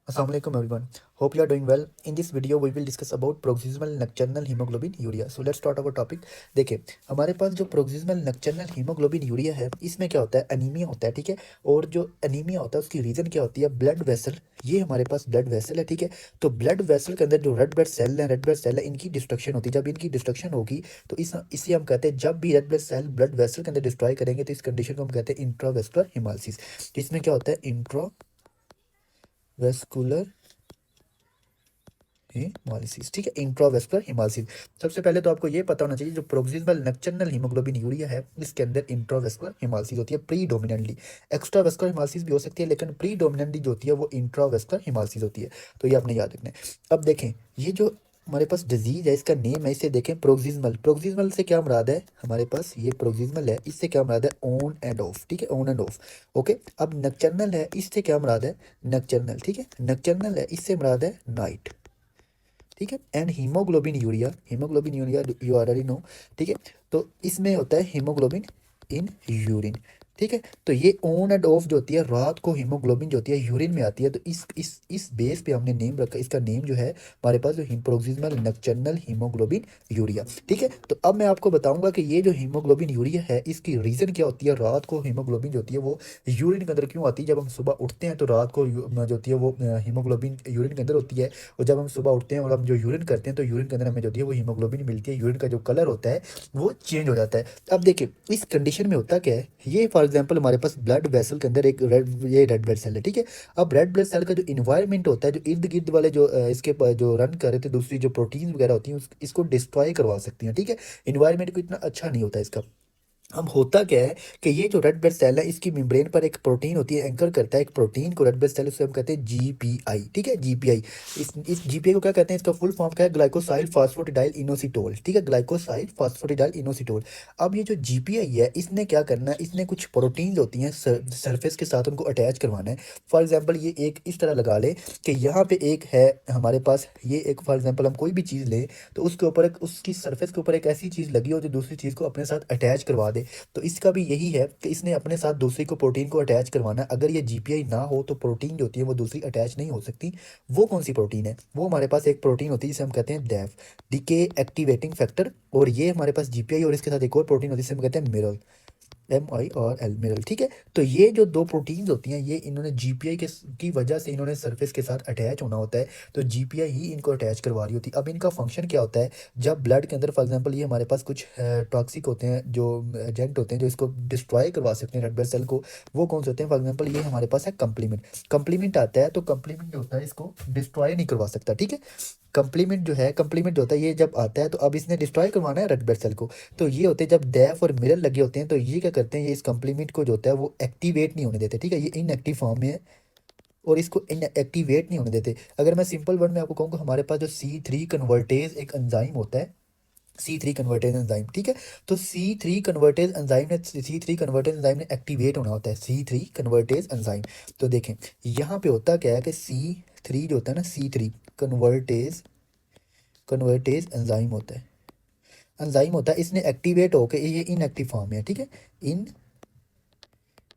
Assalamu alaikum everyone. Hope you are doing well. In this video we will discuss about paroxysmal nocturnal hemoglobin urea. So let's start our topic. देखिए हमारे पास जो paroxysmal nocturnal hemoglobin urea है इसमें क्या होता है anaemia होता है, ठीक है। और जो अनीमिया होता है उसकी रीज़न क्या होती है ब्लड वेसल। ये हमारे पास ब्लड वेसल है, ठीक है। तो ब्लड वेसल के अंदर जो रेड ब्लड सेल है इनकी डिस्ट्रक्शन होती है। जब इनकी डिस्ट्रक्शन होगी तो इसे हम कहते हैं, जब भी red blood cell blood vessel के अंदर डिस्ट्रॉय करेंगे तो इस कंडीशन को हम कहते हैं इंट्रावेस्कुलर हिमालसिस। इसमें क्या होता है इंट्रावेस्कुलर हेमालिसिस, ठीक है, इंट्रावेस्कुलर हेमालिसिस। सबसे पहले तो आपको ये पता होना चाहिए जो प्रोक्सिमल नक्चर्नल हीमोग्लोबिन यूरिया है इसके अंदर इंट्रावेस्कुलर हेमालिसिस होती है प्रीडोमिनेंटली। एक्स्ट्रावेस्कुलर हेमालिसिस भी हो सकती है लेकिन प्रीडोमिनेंटली जो होती है वो इंट्रावेस्कुलर हेमालिसिस होती है। तो ये आपने याद रखना है। अब देखें ये जो हमारे पास डिजीज है इसका नेम है, इसे देखें प्रोक्सिमल। प्रोक्सिमल से क्या मुराद है, हमारे पास ये प्रोक्सिमल है, इससे क्या मुराद है ऑन एंड ऑफ, ठीक है, ऑन एंड ऑफ। ओके, अब नक्चर्नल है, इससे क्या मुराद है नक्चर्नल, ठीक है, नक्चर्नल है, इससे मुराद है नाइट, ठीक है। And haemoglobin urea you already know, ठीक है। तो इसमें होता है हीमोग्लोबिन इन यूरिन, ठीक है। तो ये ऑन एंड ऑफ जो होती है रात को हीमोग्लोबिन जो होती है यूरिन में आती है। तो इस बेस पे हमने नेम रखा, इसका नेम जो है हमारे पास जो प्रोक्सिमल नक्चर्नल हीमोग्लोबिन यूरिया, ठीक है। तो अब मैं आपको बताऊंगा कि ये जो हीमोग्लोबिन यूरिया है इसकी रीज़न क्या होती है, रात को हीमोग्लोबिन जो होती है वो यूरिन के अंदर क्यों आती है। जब हम सुबह उठते हैं तो रात को जो होती है वो हीमोग्लोबिन यूरिन के अंदर होती है, और जब हम सुबह उठते हैं और हम जो यूरिन करते हैं तो यूरिन के अंदर हमें जो होती है वो हीमोग्लोबिन मिलती है। यूरिन का जो कलर होता है वो चेंज हो जाता है। अब देखिए इस कंडीशन में होता क्या है, ये फॉर एग्जांपल हमारे पास ब्लड वेसल के अंदर एक रेड ब्लड सेल है, ठीक है। अब रेड ब्लड सेल का जो इन्वायरमेंट होता है, जो इर्द गिर्द वाले जो जो रन कर रहे थे दूसरी जो प्रोटीन वगैरह होती हैं इसको डिस्ट्रॉय करवा सकती हैं, ठीक है। इन्वायरमेंट को इतना अच्छा नहीं होता इसका। अब होता क्या है कि ये जो रेड ब्लड सेल है इसकी मेम्ब्रेन पर एक प्रोटीन होती है, एंकर करता है एक प्रोटीन को रेड ब्लड सेल, उसे हम कहते हैं जीपीआई, ठीक है, जीपीआई। इस जीपीआई को क्या कहते हैं, इसका फुल फॉर्म क्या है, ग्लाइकोसाइल फॉस्फेटिडाइल इनोसिटोल, ठीक है, ग्लाइकोसाइल फॉस्फेटिडाइल इनोसिटोल। अब ये जो जीपीआई है इसने क्या करना है, इसने कुछ प्रोटीन्स होती हैं सरफेस के साथ उनको अटैच करवाना है। फॉर एग्जाम्पल ये एक इस तरह लगा ले कि यहाँ पे एक है हमारे पास, ये एक फॉर एग्जाम्पल हम कोई भी चीज़ लें तो उसके ऊपर एक उसकी सरफेस के ऊपर एक ऐसी चीज़ लगी हो जो दूसरी चीज़ को अपने साथ अटैच करवा दे। तो इसका भी यही है कि इसने अपने साथ दूसरी को प्रोटीन को अटैच करवाना है। अगर ये जीपीआई ना हो तो प्रोटीन जो होती है वो दूसरी अटैच नहीं हो सकती। वो कौन सी प्रोटीन है, वो हमारे पास एक प्रोटीन होती है जिसे हम कहते हैं डैफ, डीके एक्टिवेटिंग फैक्टर। और ये हमारे पास जीपीआई और इसके साथ एक और प्रोटीन होती है जिसे हम कहते हैं मिरल, MIRL मिरल, ठीक है। तो ये जो दो प्रोटीन्स होती हैं ये इन्होंने जीपीआई के की वजह से इन्होंने सरफेस के साथ अटैच होना होता है। तो जीपीआई ही इनको अटैच करवा रही होती है। अब इनका फंक्शन क्या होता है, जब ब्लड के अंदर फॉर एग्जांपल ये हमारे पास कुछ टॉक्सिक होते हैं जो एजेंट होते हैं जो इसको डिस्ट्रॉय करवा सकते हैं रेड ब्लड सेल को, वो कौन से होते हैं, फॉर एग्जांपल ये हमारे पास है कंप्लीमेंट। कंप्लीमेंट आता है तो कंप्लीमेंट जो होता है इसको डिस्ट्रॉय नहीं करवा सकता, ठीक है। कंप्लीमेंट जो है, कंप्लीमेंट जो होता है ये जब आता है तो अब इसने डिस्ट्रॉय करवाना है रेड ब्लड सेल को। तो ये होते हैं जब डैफ और मिरर लगे होते हैं तो ये क्या करते हैं, ये इस कंप्लीमेंट को जो होता है वो एक्टिवेट नहीं होने देते, ठीक है, ये इनएक्टिव फॉर्म में है और इसको एक्टिवेट नहीं होने देते। अगर मैं सिंपल वर्ड में आपको कहूँ हमारे पास जो C3 कन्वर्टेज एक एंजाइम होता है, C3 कन्वर्टेज एंजाइम, ठीक है। तो C3 कन्वर्टेज एंजाइम ने एक्टिवेट होना होता है, C3 कन्वर्टेज एंजाइम। तो देखें यहाँ पे होता क्या है कि C3 जो होता है ना, C3 कन्वर्टेज कन्वर्टेज एंजाइम होता है, एंजाइम होता है, इसने एक्टिवेट होकर ये इनएक्टिव फॉर्म में है, ठीक है, इन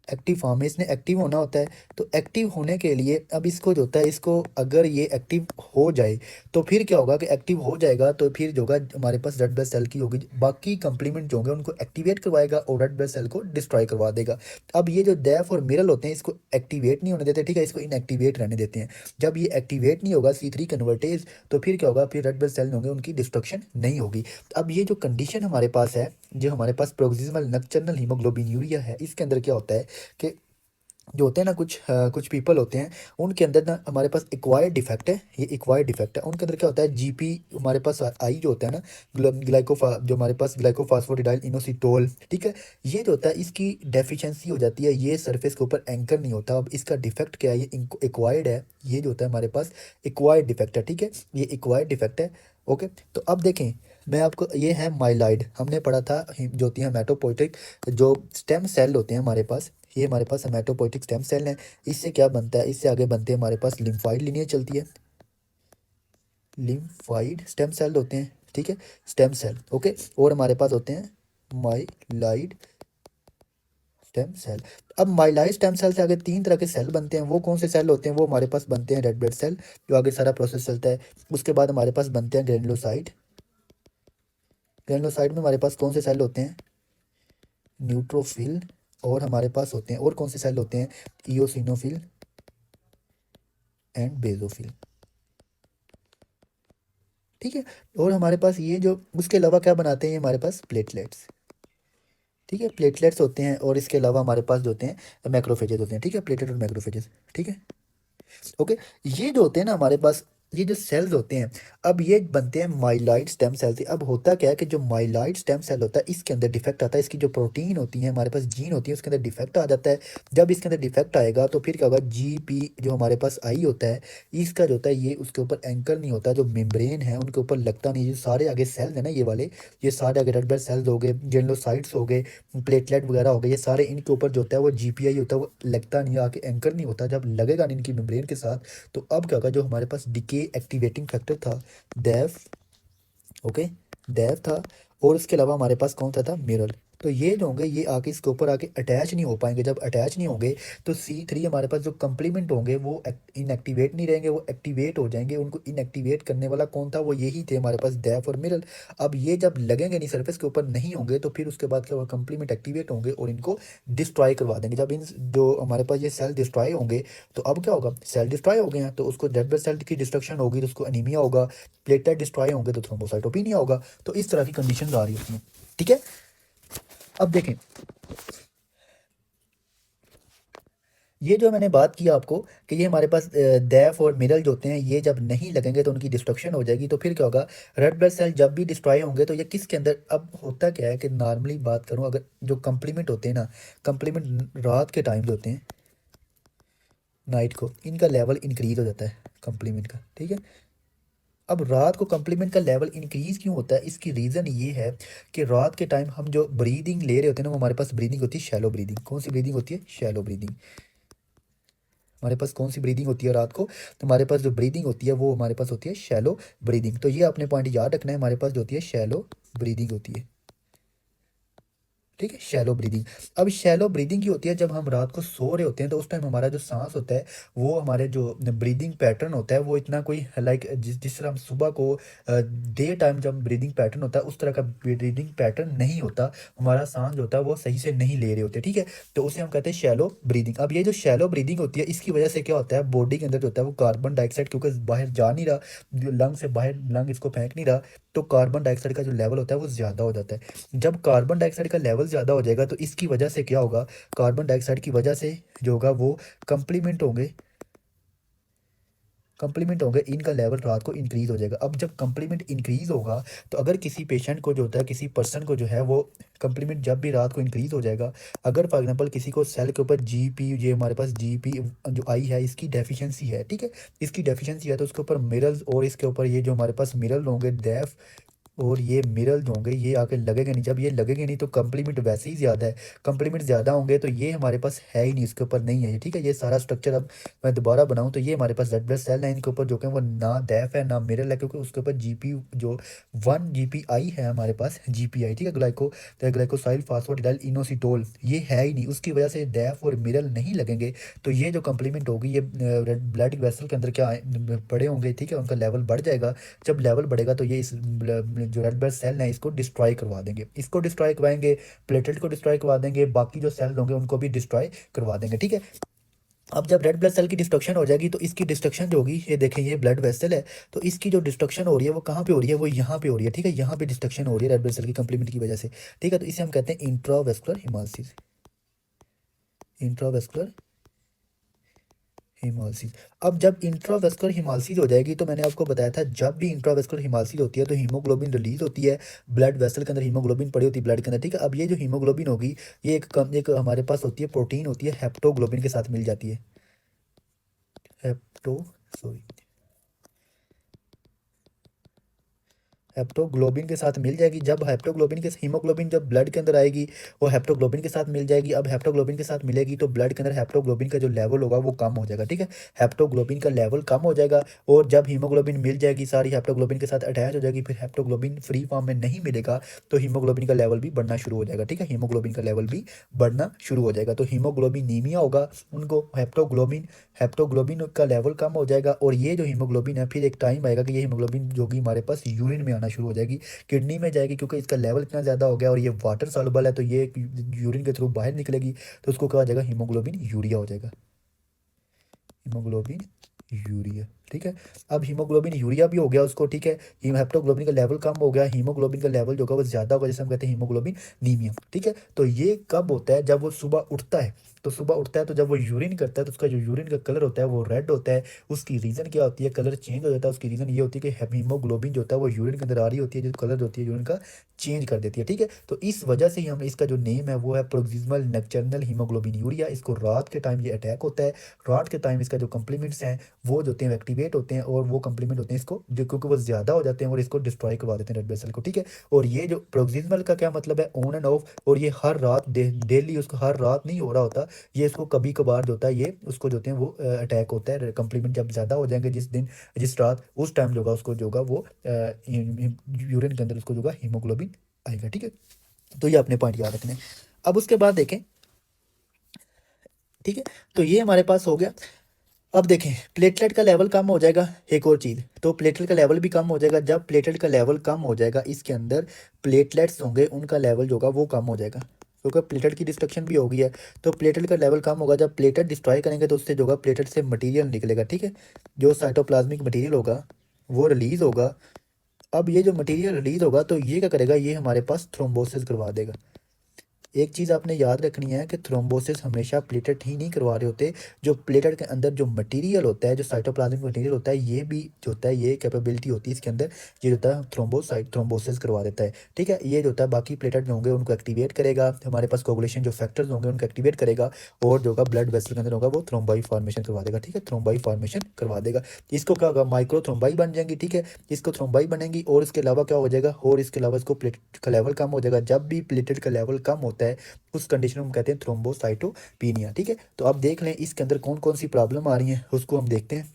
एक्टिव फॉर्म में इसने एक्टिव होना होता है। तो एक्टिव होने के लिए अब इसको जो होता है, इसको अगर ये एक्टिव हो जाए तो फिर क्या होगा कि एक्टिव हो जाएगा तो फिर जो होगा हमारे पास रेड ब्लड सेल की होगी, बाकी कंप्लीमेंट जो होंगे उनको एक्टिवेट करवाएगा और रेड ब्लड सेल को डिस्ट्रॉय करवा देगा। अब ये जो डैफ और मिरल होते हैं इसको एक्टिवेट नहीं होने देते, ठीक है, इसको इनएक्टिवेट रहने देते हैं। जब ये एक्टिवेट नहीं होगा C3 कन्वर्टेज तो फिर क्या होगा, फिर रेड ब्लड सेल होंगे उनकी डिस्ट्रक्शन नहीं होगी। अब ये जो कंडीशन हमारे पास है, जो हमारे पास प्रोक्सिमल नक्चर्नल हीमोग्लोबिन यूरिया है, इसके अंदर क्या होता है कि जो होते हैं ना कुछ पीपल होते हैं उनके अंदर ना हमारे पास एक्वायर्ड डिफेक्ट है, ये एक्वायर्ड डिफेक्ट है उनके अंदर क्या होता है, जीपी हमारे पास आई जो होता है ना, जो हमारे पास ग्लाइकोफॉस्फेटिडाइल इनोसिटोल, ठीक है, ये जो होता है इसकी डेफिशिएंसी हो जाती है, ये सरफेस के ऊपर एंकर नहीं होता। अब इसका डिफेक्ट क्या है, ये एक्वायर्ड है, ये जो होता है हमारे पास एक्वायर्ड डिफेक्ट है, ठीक है, ये एक्वायर्ड डिफेक्ट है। ओके, तो अब देखें मैं आपको, ये है माइलाइड, हमने पढ़ा था जो होती है हेमाटोपोइटिक जो स्टेम सेल होते हैं हमारे पास, ये हमारे पास हेमाटोपोइटिक स्टेम सेल हैं। इससे क्या बनता है, इससे आगे बनते हैं हमारे पास लिम्फाइड लिनियज चलती है, लिम्फाइड स्टेम सेल होते हैं, ठीक है, स्टेम सेल, ओके। और हमारे पास होते हैं माइलाइड स्टेम सेल। अब माइलाइड स्टेम सेल से आगे 3 तरह के सेल बनते हैं। वो कौन से सेल होते हैं? वो हमारे पास बनते हैं रेड ब्लड सेल, जो आगे सारा प्रोसेस चलता है। उसके बाद हमारे पास बनते हैं ग्रेनुलोसाइट। ग्रेनुलोसाइट में हमारे पास कौन से सेल होते हैं? न्यूट्रोफिल। और हमारे पास होते हैं और कौन से सेल होते हैं? इयोसिनोफिल एंड बेसोफिल। ठीक है। और हमारे पास ये जो उसके अलावा क्या बनाते हैं? ये हमारे पास प्लेटलेट्स। ठीक है, प्लेटलेट्स होते हैं। और इसके अलावा हमारे पास जो होते हैं मैक्रोफेजेस होते हैं। ठीक है, प्लेटलेट और मैक्रोफेजेस। ठीक है, ओके। ये जो होते हैं ना हमारे पास, ये जो सेल्स होते हैं, अब ये बनते हैं माइलाइड स्टेम सेल से। अब होता क्या है कि जो माइलाइड स्टेम सेल होता है इसके अंदर डिफेक्ट आता है। इसकी जो प्रोटीन होती है, हमारे पास जीन होती है, उसके अंदर डिफेक्ट आ जाता है। जब इसके अंदर डिफेक्ट आएगा तो फिर क्या होगा? जीपी जो हमारे पास आई होता है, इसका जो होता है ये उसके ऊपर एंकर नहीं होता। जो मेम्ब्रेन है उनके ऊपर लगता नहीं है। जो सारे आगे सेल्स है ना, ये वाले, ये सारे आगे रेड ब्लड सेल्स हो गए, ग्रेनुलोसाइट्स हो गए, प्लेटलेट वगैरह हो गए, ये सारे इनके ऊपर जो होता है वो जीपीआई होता है, वो लगता नहीं है, आके एंकर नहीं होता। जब लगेगा नहीं इनकी मेम्ब्रेन के साथ, तो अब क्या होगा? जो हमारे पास डीके एक्टिवेटिंग फैक्टर था, डेफ, ओके, डेफ था। और इसके अलावा हमारे पास कौन सा था? मिरल। तो ये जो होंगे ये आके इसके ऊपर आके अटैच नहीं हो पाएंगे। जब अटैच नहीं होंगे तो C3 हमारे पास जो कंप्लीमेंट होंगे वो इनएक्टिवेट नहीं रहेंगे, वो एक्टिवेट हो जाएंगे। उनको इनएक्टिवेट करने वाला कौन था? वो यही थे हमारे पास, डेफ और मिरल। अब ये जब लगेंगे नहीं, सरफेस के ऊपर नहीं होंगे, तो फिर उसके बाद क्या होगा? कंप्लीमेंट एक्टिवेट होंगे और इनको डिस्ट्रॉय करवा देंगे। जब इन जो हमारे पास ये सेल डिस्ट्रॉय होंगे, तो अब क्या होगा? सेल डिस्ट्रॉय हो गए हैं तो उसको रेड ब्लड सेल की डिस्ट्रक्शन होगी तो उसको अनीमिया होगा। प्लेटलेट डिस्ट्रॉय होंगे तो थ्रोम्बोसाइटोपिनिया होगा। तो इस तरह की कंडीशन आ रही होती हैं। ठीक है, अब देखें, ये जो मैंने बात की आपको कि ये हमारे पास दैफ और मिरल जो होते हैं, ये जब नहीं लगेंगे तो उनकी डिस्ट्रक्शन हो जाएगी। तो फिर क्या होगा? रेड ब्लड सेल जब भी डिस्ट्रॉय होंगे तो ये किसके अंदर? अब होता क्या है कि नॉर्मली बात करूं, अगर जो कंप्लीमेंट होते हैं ना, कंप्लीमेंट रात के टाइम जो होते हैं, नाइट को, इनका लेवल इंक्रीज हो जाता है कंप्लीमेंट का। ठीक है, अब रात को कंप्लीमेंट का लेवल इंक्रीज क्यों होता है? इसकी रीज़न ये है कि रात के टाइम हम जो ब्रीदिंग ले रहे होते हैं ना, वो हमारे पास ब्रीदिंग होती है शैलो ब्रीदिंग। कौन सी ब्रीदिंग होती है? Shallow breathing. हमारे पास कौन सी ब्रीदिंग होती है रात को? तो हमारे पास जो ब्रीदिंग होती है वो हमारे पास होती है शैलो ब्रीदिंग। तो ये आपने पॉइंट याद रखना है, हमारे पास जो होती है शैलो ब्रीदिंग होती है। ठीक है, शैलो ब्रीदिंग। अब शैलो ब्रीदिंग की होती है जब हम रात को सो रहे होते हैं, तो उस टाइम हमारा जो सांस होता है, वो हमारे जो ब्रीदिंग पैटर्न होता है वो इतना कोई लाइक जिस तरह हम सुबह को डे टाइम जब ब्रीदिंग पैटर्न होता है उस तरह का ब्रीदिंग पैटर्न नहीं होता। हमारा सांस जो होता है वो सही से नहीं ले रहे होते। ठीक है, तो उसे हम कहते हैं शैलो ब्रीदिंग। अब ये जो शैलो ब्रीदिंग होती है, इसकी वजह से क्या होता है? बॉडी के अंदर जो होता है वो कार्बन डाइऑक्साइड, क्योंकि बाहर जा नहीं रहा, लंग से बाहर लंग इसको फेंक नहीं रहा, तो कार्बन डाइऑक्साइड का जो लेवल होता है वो ज़्यादा हो जाता है। जब कार्बन डाइऑक्साइड का लेवल ज़्यादा हो जाएगा तो इसकी वजह से क्या होगा? कार्बन डाइऑक्साइड की वजह से जो होगा वो कंप्लीमेंट होंगे, कंप्लीमेंट होंगे, इनका लेवल रात को इंक्रीज हो जाएगा। अब जब कंप्लीमेंट इंक्रीज होगा, तो अगर किसी पेशेंट को जो होता है, किसी पर्सन को जो है वो कंप्लीमेंट जब भी रात को इंक्रीज हो जाएगा, अगर फॉर एग्जांपल किसी को सेल के ऊपर जीपी, ये हमारे पास जीपी जो आई है इसकी डेफिशिएंसी है, ठीक है, इसकी डेफिशिएंसी है, तो उसके ऊपर मिरल्स और इसके ऊपर ये जो हमारे पास मिरल होंगे डेफ और ये मिरल जो होंगे ये आके लगेंगे नहीं। जब ये लगेंगे नहीं तो कंप्लीमेंट वैसे ही ज़्यादा है, कंप्लीमेंट ज़्यादा होंगे तो ये हमारे पास है ही नहीं, इसके ऊपर नहीं है ये। ठीक है, ये सारा स्ट्रक्चर अब मैं दोबारा बनाऊं तो ये हमारे पास रेड ब्लड सेल है, इनके ऊपर जो कि वो ना डेफ है ना मिरल है, क्योंकि उसके ऊपर जीपी जो 1 GPI है हमारे पास, जीपीआई, ठीक है, ग्लाइकोसाइल फास्फोडिलाइल इनोसिटोल, ये है ही नहीं। उसकी वजह से डेफ और मिरल नहीं लगेंगे। तो ये जो कंप्लीमेंट होगी ये रेड ब्लड वेसल के अंदर क्या बड़े होंगे, ठीक है, उनका लेवल बढ़ जाएगा। जब लेवल बढ़ेगा तो ये इस जो रेड ब्लड सेल है इसको डिस्ट्रॉय करवा देंगे, इसको डिस्ट्रॉय करवाएंगे, प्लेटलेट को डिस्ट्रॉय करवा देंगे, बाकी जो सेल होंगे उनको भी डिस्ट्रॉय करवा देंगे। ठीक है, अब जब रेड ब्लड सेल की डिस्ट्रक्शन हो जाएगी तो इसकी डिस्ट्रक्शन जो होगी, ये देखें ये ब्लड वेसल है, तो इसकी जो डिस्ट्रक्शन हो रही है वो कहाँ पे हो रही है? वो यहाँ पे हो रही है। ठीक है, यहाँ पे डिस्ट्रक्शन हो रही है रेड ब्लड सेल की कंप्लीमेंट की वजह से। ठीक है, तो इसे हम कहते हैं इंट्रावेस्कुलर हिमालसिस, इंट्रावेस्कुलर हिमालसिस। अब जब इंट्रावेस्कुलर हिमालसिस हो जाएगी, तो मैंने आपको बताया था जब भी इंट्रावेस्कुलर हिमालसिस होती है तो हीमोग्लोबिन रिलीज होती है, ब्लड वेसल के अंदर हीमोग्लोबिन पड़ी होती है ब्लड के अंदर। ठीक है, अब ये जो हीमोग्लोबिन होगी ये एक हमारे पास होती है प्रोटीन होती है, हेप्टोग्लोबिन के साथ मिल जाती है, हेप्टो सॉरी हेप्टोग्लोबिन के साथ मिल जाएगी। जब हेप्टोग्लोबिन के हीमोग्लोबिन जब ब्लड के अंदर आएगी वो हेप्टोग्लोबिन के साथ मिल जाएगी। अब हेप्टोग्लोबिन के साथ मिलेगी तो ब्लड के अंदर हेप्टोग्लोबिन का जो लेवल होगा वो कम हो जाएगा, ठीक है। हेप्टोग्लोबिन का लेवल कम हो जाएगा और जब हीमोग्लोबिन मिल जाएगी सारी हेप्टोग्लोबिन के साथ अटैच हो जाएगी, फिर हेप्टोग्लोबिन फ्री फॉर्म में नहीं मिलेगा तो हीमोग्लोबिन का लेवल भी बढ़ना शुरू हो जाएगा, ठीक है। हीमोग्लोबिन का लेवल भी बढ़ना शुरू हो जाएगा तो हीमोग्लोबिनीमिया होगा उनको। हेप्टोग्लोबिन का लेवल कम हो जाएगा और ये जो हीमोग्लोबिन है फिर एक टाइम आएगा कि ये हीमोग्लोबिन जो कि हमारे पास यूरिन में आना शुरू हो जाएगी, किडनी में जाएगी, क्योंकि इसका लेवल इतना ज़्यादा हो गया और ये वाटर सॉल्युबल है तो ये यूरिन के थ्रू बाहर निकलेगी तो उसको क्या हो जाएगा, हीमोग्लोबिन यूरिया हो जाएगा, हीमोग्लोबिन यूरिया, ठीक है। अब हीमोग्लोबिन यूरिया भी हो गया उसको, ठीक है। हेप्टोग्लोबिन का लेवल कम हो गया, हीमोग्लोबिन का लेवल जो होगा वो ज़्यादा होगा, जैसे हम कहते हैं हीमोग्लोबिन नीमिया, ठीक है। तो ये कब होता है, जब वो सुबह उठता है। तो सुबह उठता है तो जब वो यूरिन करता है तो उसका जो यूरिन का कलर होता है वो रेड होता है। उसकी रीज़न क्या होती है, कलर चेंज हो जाता है, उसकी रीज़न ये होती है कि हीमोग्लोबिन जो होता है वो यूरिन के अंदर आ रही होती है, जो कलर होती है यूरिन का चेंज कर देती है, ठीक है। तो इस वजह से ही हम इसका जो नेम है वो है प्रोक्सिमल नक्टर्नल हीमोग्लोबिन यूरिया। इसको रात के टाइम ये अटैक होता है, रात के टाइम इसका जो कंप्लीमेंट्स हैं वो जो होते हैं एक्टिवेट होते हैं और वो कंप्लीमेंट होते हैं इसको जो, क्योंकि वो ज़्यादा हो जाते हैं और इसको डिस्ट्रॉय करवा देते हैं रेड ब्लड सेल को, ठीक है। और ये जो प्रोक्सिमल का क्या मतलब है, ऑन एंड ऑफ, और ये हर रात डेली उसको हर रात नहीं हो रहा होता, ये इसको कभी कभार जो होता है ये उसको जो होते हैं वो अटैक होता है। कंप्लीमेंट जब ज़्यादा हो जाएंगे जिस दिन जिस रात उस टाइम जो होगा उसको जो होगा वो यूरिन के अंदर उसको जो होगा हीमोग्लोबिन आएगा, ठीक है। तो ये अपने पॉइंट याद रखने हैं। अब उसके बाद देखें, ठीक है, तो ये हमारे पास हो गया। अब देखें प्लेटलेट का लेवल कम हो जाएगा, एक और चीज़, तो प्लेटलेट का लेवल भी कम हो जाएगा। जब प्लेटलेट का लेवल कम हो जाएगा इसके अंदर प्लेटलेट्स होंगे उनका लेवल जो होगा वो कम हो जाएगा, क्योंकि प्लेटलेट की डिस्ट्रक्शन भी हो गई है। तो प्लेटलेट का लेवल कम होगा, जब प्लेटलेट डिस्ट्रॉय करेंगे तो उससे जो होगा प्लेटलेट से मटीरियल निकलेगा, ठीक है। जो साइटोप्लाज्मिक मटीरियल होगा वो रिलीज़ होगा। अब ये जो मटीरियल रिलीज़ होगा तो ये क्या करेगा, ये हमारे पास थ्रोम्बोसिस करवा देगा। एक चीज़ आपने याद रखनी है कि थ्रोम्बोसिस हमेशा प्लेटेट ही नहीं करवा रहे होते, जो प्लेटेट के अंदर जो मटेरियल होता है, जो साइटोप्लाज्मिक मटेरियल होता है, ये भी जो होता है ये कैपेबिलिटी होती है इसके अंदर, ये जो होता है थ्रोम्बोसिस करवा देता है, ठीक है। ये जो होता है बाकी प्लेटेट जो होंगे उनको एक्टिवेट करेगा, हमारे पास कोगुलेशन जो फैक्टर्स होंगे उनको एक्टिवेट करेगा और जो होगा ब्लड वेसल के अंदर होगा वो थ्रोम्बाई फॉर्मेशन करवा देगा, ठीक है, थ्रोम्बाई फॉर्मेशन करवा देगा। इसको क्या होगा, माइक्रो थ्रोम्बाई बन जाएंगी, ठीक है, इसको थ्रोम्बाई बनेंगी और इसके अलावा क्या हो जाएगा, और इसके अलावा इसको प्लेटेट का लेवल कम हो जाएगा। जब भी प्लेटेट का लेवल कम होता है उस कंडीशन में हम कहते हैं थ्रोम्बोसाइटोपिनिया, ठीक है। तो अब देख लें इसके अंदर कौन कौन सी प्रॉब्लम आ रही है उसको हम देखते हैं।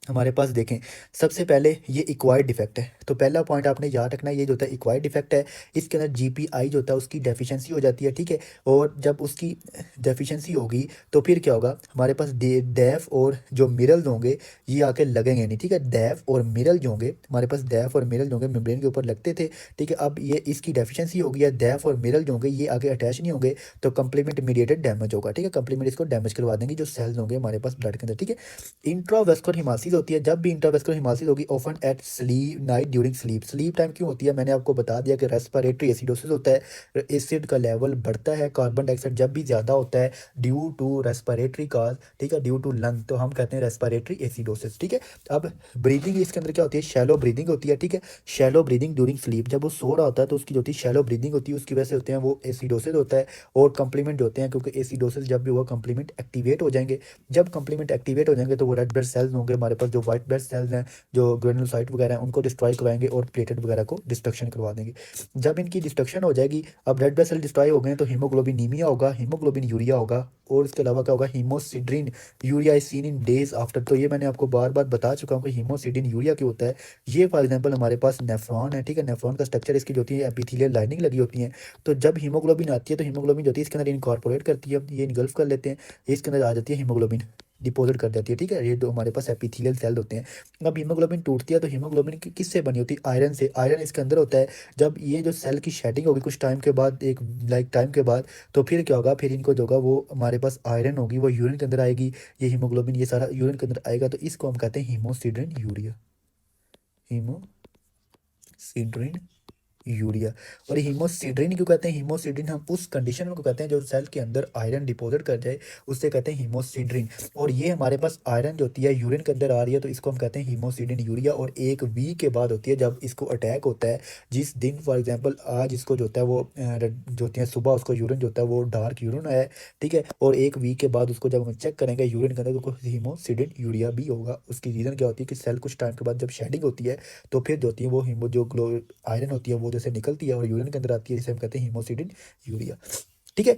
हमारे पास देखें सबसे पहले ये इक्वायर्ड डिफेक्ट है, तो पहला पॉइंट आपने याद रखना है, ये जो होता है इक्वायर्ड डिफेक्ट है, इसके अंदर जीपीआई जो होता है उसकी डेफिशिएंसी हो जाती है, ठीक है। और जब उसकी डेफिशिएंसी होगी तो फिर क्या होगा, हमारे पास डेफ और जो मिरल होंगे ये आके लगेंगे नहीं, ठीक है। डेफ और मिरल जो होंगे हमारे पास, डेफ और मिरल जो होंगे मेम्ब्रेन के ऊपर लगते थे, ठीक है। अब ये इसकी डेफिशिएंसी हो गई है, डेफ और मिरल जो होंगे ये आगे अटैच नहीं होंगे तो कंप्लीमेंट मीडिएटेड डैमेज होगा, ठीक है। कंप्लीमेंट इसको डैमेज करवा देंगे जो सेल्स होंगे हमारे पास ब्लड के अंदर, ठीक है। इंट्रावेस्कुलर हिमासिस होती है, जब भी इंट्रावेस्कुलर हिमासिस होगी often at sleep night during sleep. Sleep time क्यों होती है, मैंने आपको बता दिया कि रेस्पिरेटरी एसिडोसिस होता है, एसिड का लेवल बढ़ता है, कार्बन डाइऑक्साइड जब भी ज़्यादा होता है ड्यू टू रेस्पिरेटरी काज, ठीक है, ड्यू टू लंग, तो हम कहते हैं रेस्पिरेटरी एसिडोसिस, ठीक है। अब ब्रीदिंग इसके अंदर क्या होती है, शैलो ब्रीदिंग होती है, ठीक है। शैलो ब्रीदिंग ड्यूरिंग स्लीप, जब वो सो रहा होता है तो उसकी जो होती है शैलो ब्रीदिंग होती है, उसकी वजह से होते हैं वो एसिडोसिस होता है। और कंप्लीमेंट होते हैं, क्योंकि एसिडोसिस जब भी हुआ कंप्लीमेंट एक्टिवेट हो जाएंगे, जब कंप्लीमेंट एक्टिवेट हो जाएंगे तो वो रेड ब्लड सेल्स होंगे हमारे पास, जो वाइट ब्लड सेल्स हैं जो ग्रेनुलोसाइट वगैरह हैं उनको डिस्ट्रॉय करवाएंगे और प्लेटेट वगैरह को डिस्ट्रक्शन करवा देंगे। जब इनकी डिस्ट्रक्शन हो जाएगी, अब रेड ब्लड सेल डिस्ट्रॉय हो गए तो हीमोग्लोबिनीमिया होगा, हीमोग्लोबिन यूरिया होगा और इसके अलावा क्या होगा, hemosiderinuria is seen in days after. तो ये मैंने आपको बार बार बता चुका हूँ कि हीमोसिड्रिन यूरिया क्यों होता है। ये फॉर एग्जांपल हमारे पास नेफ्रॉन है, ठीक है, नेफ्रॉन का स्ट्रक्चर इसकी जो होती है एपिथेलियल लाइनिंग लगी होती है, तो जब हीमोग्लोबिन आती है तो हीमोग्लोबिन जो होती है इसके अंदर इनकॉर्पोरेट करती है, ये इनगल्फ कर लेते हैं, इसके अंदर आ जाती है हीमोग्लोबिन डिपॉजिट कर देती है, ठीक है। ये जो हमारे पास एपिथेलियल सेल होते हैं, अब हीमोग्लोबिन टूटती है तो हीमोग्लोबिन किससे बनी होती है, आयरन से, आयरन इसके अंदर होता है। जब ये जो सेल की शेडिंग होगी कुछ टाइम के बाद, एक लाइक टाइम के बाद, तो फिर क्या होगा, फिर इनको जो होगा वो हमारे पास आयरन होगी वो यूरिन के अंदर आएगी, ये हीमोग्लोबिन ये सारा यूरिन के अंदर आएगा, तो इसको हम कहते हैं हीमोसिड्रिन यूरिया, हीमोसिड्रिन यूरिया। और हीमोसिड्रिन क्यों कहते हैं? हीमोसिड्रिन हम उस कंडीशन को कहते हैं जो सेल के अंदर आयरन डिपॉजिट कर जाए, उससे कहते हैं हीमोसिड्रिन। और ये हमारे पास आयरन जो होती है यूरिन के अंदर आ रही है, तो इसको हम कहते हैं हीमोसिड्रिन यूरिया। और एक वीक के बाद होती है जब इसको अटैक होता है, जिस दिन फॉर एग्जांपल आज इसको जो होता है वो जो होती है सुबह उसको यूरिन जो होता है वो डार्क यूरिन आया है, ठीक है। और एक वीक के बाद उसको जब हम चेक करेंगे यूरिन के अंदर, तो हीमोसिडिन यूरिया भी होगा। उसकी रीज़न क्या होती है कि सेल कुछ टाइम के बाद जब शेडिंग होती है, तो फिर जो होती है वो हीमो जो ग्लो आयरन होती है वो जैसे निकलती है और यूरिन के अंदर आती है, जिसे हम कहते हैं हीमोसिडिन यूरिया, ठीक है।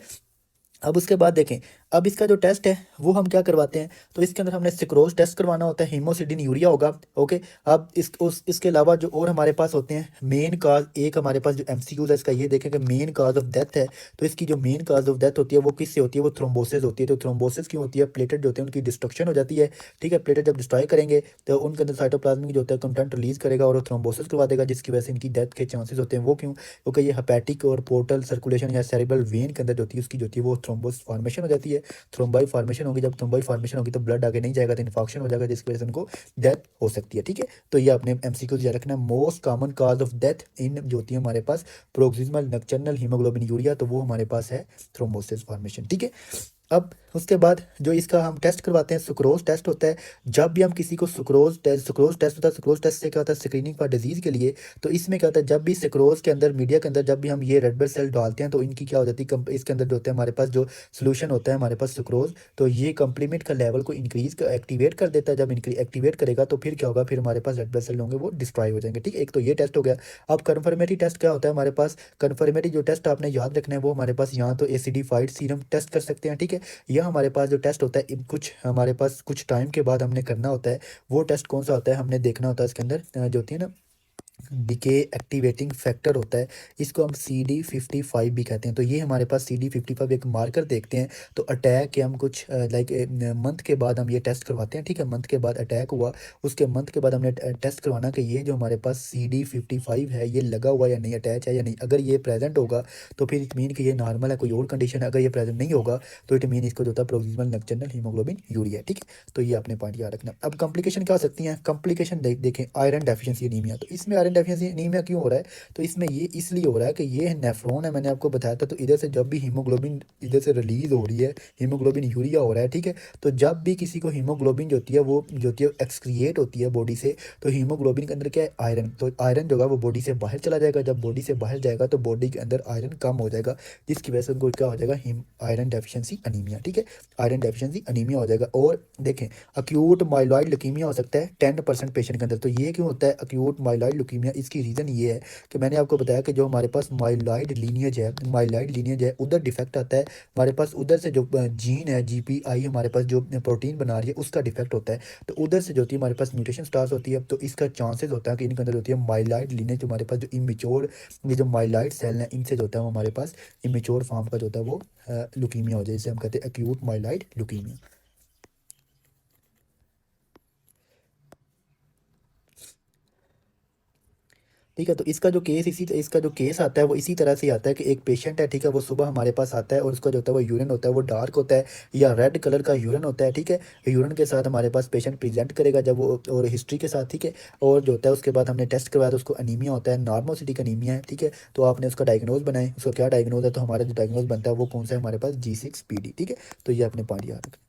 अब उसके बाद देखें, अब इसका जो टेस्ट है वो हम क्या करवाते हैं, तो इसके अंदर हमने सिक्रोज टेस्ट करवाना होता है, हीमोसिडिन यूरिया होगा, ओके। अब इसके अलावा जो और हमारे पास होते हैं मेन काज, एक हमारे पास जो एमसीक्यूज है इसका ये देखें कि मेन काज ऑफ डेथ है। तो इसकी जो मेन काज ऑफ डेथ होती है वो किससे होती है? वो थ्रोम्बोसिस होती है। तो थ्रोम्बोसिस क्यों होती है? प्लेटेट जो होते हैं उनकी डिस्ट्रक्शन हो जाती है, ठीक है। प्लेटेट जब डिस्ट्रॉय करेंगे तो उनके अंदर साइटोप्लाज्मिक जो होता है कंटेंट रिलीज करेगा और थ्रोम्बोसिस करवा देगा, जिसकी वजह से इनकी डेथ के चांसेस होते हैं। वो क्यों? क्योंकि ये हेपेटिक और पोर्टल सर्कुलेशन या सेरेब्रल वेन के अंदर जो होती है उसकी जो होती है वो थ्रोम्बोसिस फॉर्मेशन हो जाती है। थ्रोम्बाई फॉर्मेशन होगी, जब थ्रोम्बाई फॉर्मेशन होगी तो ब्लड आगे नहीं जाएगा, तो इन्फेक्शन हो जाएगा, जिसकी वजह से उनको डेथ हो सकती है, ठीक है। तो ये आपने एमसीक्यू याद रखना। Most common cause of death in जो होती है हमारे पास प्रोक्सिमल नक्टर्नल हीमोग्लोबिन यूरिया, तो वो हमारे पास है थ्रोम्बोसिस फॉर्मेशन, ठीक है। अब उसके बाद जो इसका हम टेस्ट करवाते हैं सुक्रोज टेस्ट होता है। जब भी हम किसी को सुक्रोज टेस्ट होता है, सुक्रोज टेस्ट से क्या होता है? स्क्रीनिंग फॉर डिजीज़ के लिए। तो इसमें क्या होता है, जब भी सुक्रोज के अंदर मीडिया के अंदर जब भी हम ये रेड ब्लड सेल डालते हैं तो इनकी क्या हो जाती है, इसके अंदर जो होता है हमारे पास जो सोल्यूशन होता है हमारे पास सुक्रोज, तो ये कंप्लीमेंट का लेवल को इंक्रीज एक्टिवेट कर देता है। जब एक्टिवेट करेगा तो फिर क्या होगा, फिर हमारे पास रेड ब्लड सेल होंगे वो डिस्ट्रॉय हो जाएंगे, ठीक है। एक तो ये टेस्ट हो गया। अब कन्फर्मेटरी टेस्ट क्या होता है हमारे पास? कन्फर्मेटरी जो टेस्ट आपने याद रखना है वो हमारे पास यहाँ तो एसिडिफाइड सीरम टेस्ट कर सकते हैं, ठीक है। यह हमारे पास जो टेस्ट होता है कुछ हमारे पास कुछ टाइम के बाद हमने करना होता है। वो टेस्ट कौन सा होता है? हमने देखना होता है इसके अंदर जो होती है ना डीके एक्टिवेटिंग फैक्टर होता है, इसको हम CD55 भी कहते हैं। तो ये हमारे पास CD55 एक मार्कर देखते हैं। तो अटैक के हम कुछ लाइक मंथ के बाद हम ये टेस्ट करवाते हैं, ठीक है। मंथ के बाद अटैक हुआ, उसके मंथ के बाद हमने टेस्ट करवाना कि ये जो हमारे पास CD55 है ये लगा हुआ या नहीं, अटैच है या नहीं। अगर ये प्रेजेंट होगा तो फिर इट मीन कि ये नॉर्मल है, कोई और कंडीशन है। अगर ये प्रेजेंट नहीं होगा तो इट मीन इसको जो होता है प्रोक्सिमल नक्टर्नल हीमोग्लोबिन यूरिया, ठीक है। तो ये आपने पॉइंट याद रखना। अब कॉम्प्लिकेशन क्या हो सकती हैं? कॉम्प्लिकेशन देखें, आयरन डेफिशिएंसी एनीमिया। तो इसमें आयरन डेफिशिएंसी एनीमिया क्यों हो रहा है? तो इसमें ये इसलिए हो रहा है कि ये नेफ्रॉन है, मैंने आपको बताया था। तो इधर से जब भी हीमोग्लोबिन इधर से रिलीज हो रही है, हीमोग्लोबिन यूरिया हो रहा है, ठीक है। तो जब भी किसी को हीमोग्लोबिन जो होती है वो जो होती है एक्सक्रिएट होती है बॉडी से, तो हीमोग्लोबिन के अंदर क्या है? आयरन। तो आयरन जो होगा वो बॉडी से बाहर चला जाएगा। जब बॉडी से बाहर जाएगा तो बॉडी के अंदर आयरन कम हो जाएगा, जिसकी वजह से उनको क्या हो जाएगा? आयरन डेफिशिएंसी अनीमिया, ठीक है। आयरन डेफिशिएंसी अनीमिया हो जाएगा। और देखें, अक्यूट माइलॉइड ल्यूकीमिया हो सकता है 10% पेशेंट के अंदर। तो ये क्यों होता है अक्यूट माइलॉइड ल्यूकीमिया? इसकी रीज़न ये है कि मैंने आपको बताया कि जो हमारे पास माइलॉइड लीनियज है उधर डिफेक्ट आता है। हमारे पास उधर से जो जीन है GPI हमारे पास जो प्रोटीन बना रही है उसका डिफेक्ट होता है। तो उधर से जो होती है हमारे पास म्यूटेशन स्टार्ट होती है। तो इसका चांसेस होता है कि इनके अंदर होती है माइलॉइड लीनियज, हमारे पास जो इमेच्योर ये जो माइलॉइड सेल है इनसे जो होता है वो हमारे पास इमेच्योर फॉर्म का जो होता है वो ल्यूकीमिया हो जाए, जिसे हम कहते हैं एक्यूट माइलॉइड ल्यूकीमिया। ठीक है। तो इसका जो केस आता है वो इसी तरह से आता है कि एक पेशेंट है, ठीक है। वो सुबह हमारे पास आता है और उसका जो होता है वो यूरिन होता है वो डार्क होता है या रेड कलर का यूरिन होता है, ठीक है। यूरिन के साथ हमारे पास पेशेंट प्रेजेंट करेगा जब वो, और हिस्ट्री के साथ, ठीक है। और जो होता है उसके बाद हमने टेस्ट करवाया तो उसको अनीमिया होता है, नॉर्मोसिटिक अनीमिया है, ठीक है। तो आपने उसका डायग्नोज बनाए, उसका क्या डायग्नोज है? तो हमारा जो डायग्नोज बनता है वो कौन सा है? हमारे पास G6PD, ठीक है। तो ये अपने पॉइंट याद रखें।